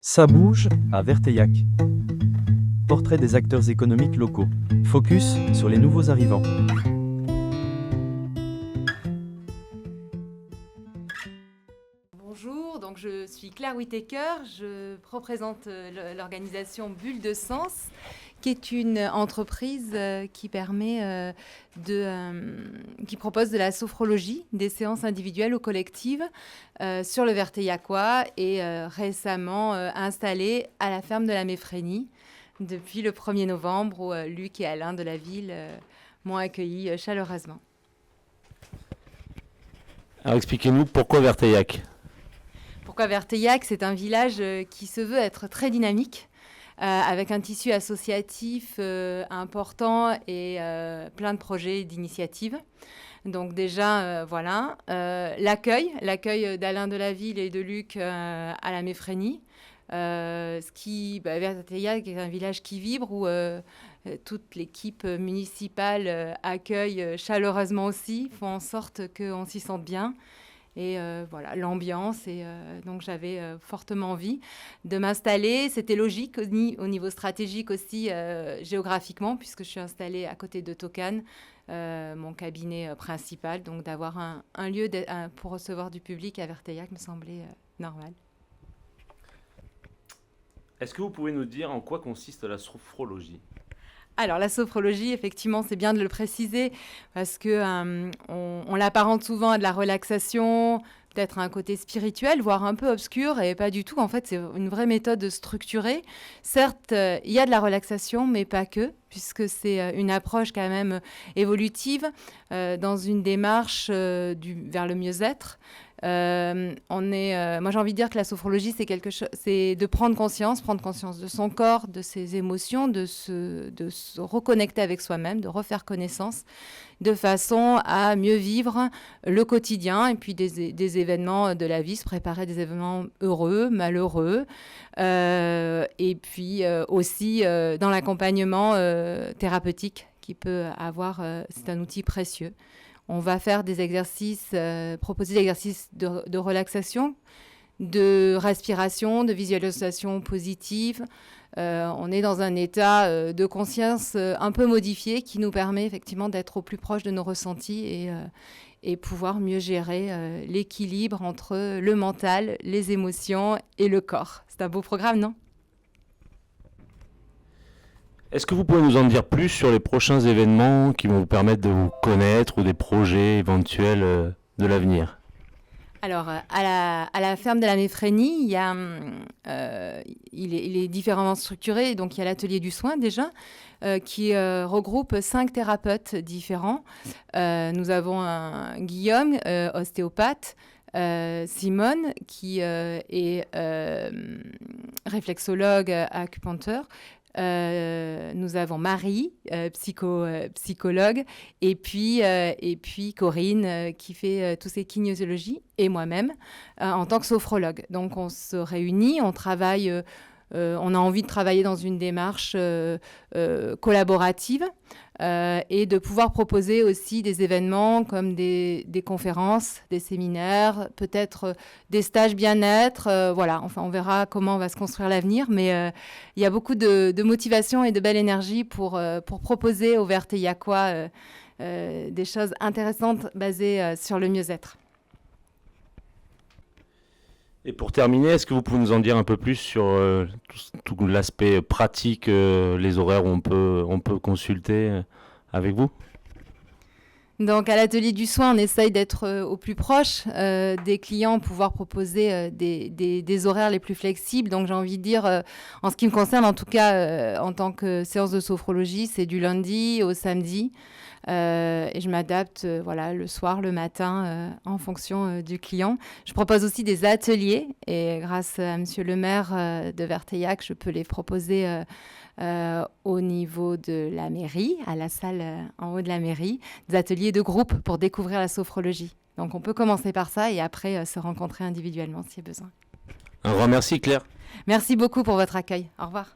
Ça bouge à Verteillac. Portrait des acteurs économiques locaux. Focus sur les nouveaux arrivants. Bonjour, donc je suis Claire Whittaker, je représente l'organisation Bulle de Sens, qui est une entreprise qui propose de la sophrologie, des séances individuelles ou collectives sur le Verteillacois et récemment installée à la ferme de la Méphrénie depuis le 1er novembre où Luc et Alain de la ville m'ont accueilli chaleureusement. Alors expliquez-nous pourquoi Verteillac. Pourquoi Verteillac? C'est un village qui se veut être très dynamique, avec un tissu associatif important et plein de projets et d'initiatives. Donc déjà, voilà. L'accueil d'Alain de la Ville et de Luc à la Méphrénie. Verteillac est un village qui vibre où toute l'équipe municipale accueille chaleureusement aussi, font en sorte qu'on s'y sente bien. Et voilà, l'ambiance. Et donc, j'avais fortement envie de m'installer. C'était logique au niveau stratégique aussi, géographiquement, puisque je suis installée à côté de Tokane, mon cabinet principal. Donc, d'avoir un lieu pour recevoir du public à Verteillac me semblait normal. Est-ce que vous pouvez nous dire en quoi consiste la sophrologie ? Alors, la sophrologie, effectivement, c'est bien de le préciser parce que on l'apparente souvent à de la relaxation, peut-être à un côté spirituel, voire un peu obscur, et pas du tout. En fait, c'est une vraie méthode structurée. Certes, il y a de la relaxation, mais pas que, puisque c'est une approche quand même évolutive dans une démarche vers le mieux-être. Moi j'ai envie de dire que la sophrologie c'est de prendre conscience de son corps, de ses émotions, de se reconnecter avec soi-même, de refaire connaissance, de façon à mieux vivre le quotidien et puis des événements de la vie, se préparer des événements heureux, malheureux, et puis aussi dans l'accompagnement thérapeutique qui peut avoir, c'est un outil précieux. On va faire des exercices, proposer des exercices de relaxation, de respiration, de visualisation positive. On est dans un état de conscience un peu modifié qui nous permet effectivement d'être au plus proche de nos ressentis et pouvoir mieux gérer l'équilibre entre le mental, les émotions et le corps. C'est un beau programme, non ? Est-ce que vous pouvez nous en dire plus sur les prochains événements qui vont vous permettre de vous connaître ou des projets éventuels de l'avenir ? Alors, à la ferme de la Méphrénie, il est différemment structuré. Donc, il y a l'atelier du soin déjà, qui regroupe 5 thérapeutes différents. Nous avons Guillaume, ostéopathe, Simone, qui est réflexologue, acupuncteur. Nous avons Marie, psychologue, et puis Corinne qui fait tout ce qui est kinésiologie, et moi-même en tant que sophrologue. Donc on se réunit, on travaille, on a envie de travailler dans une démarche collaborative et de pouvoir proposer aussi des événements comme des conférences, des séminaires, peut-être des stages bien-être. Voilà, enfin on verra comment on va se construire l'avenir, mais il y a beaucoup de motivation et de belle énergie pour proposer aux Verteillacois des choses intéressantes basées sur le mieux-être. Et pour terminer, est-ce que vous pouvez nous en dire un peu plus sur tout l'aspect pratique, les horaires où on peut consulter avec vous ? Donc, à l'atelier du soin, on essaye d'être au plus proche des clients, pouvoir proposer des horaires les plus flexibles. Donc, j'ai envie de dire, en ce qui me concerne, en tout cas, en tant que séance de sophrologie, c'est du lundi au samedi. Et je m'adapte le soir, le matin, en fonction du client. Je propose aussi des ateliers. Et grâce à monsieur le maire de Verteillac, je peux les proposer au niveau de la mairie, à la salle en haut de la mairie, des ateliers de groupe pour découvrir la sophrologie. Donc on peut commencer par ça et après se rencontrer individuellement s'il y a besoin. Un grand merci Claire. Merci beaucoup pour votre accueil. Au revoir.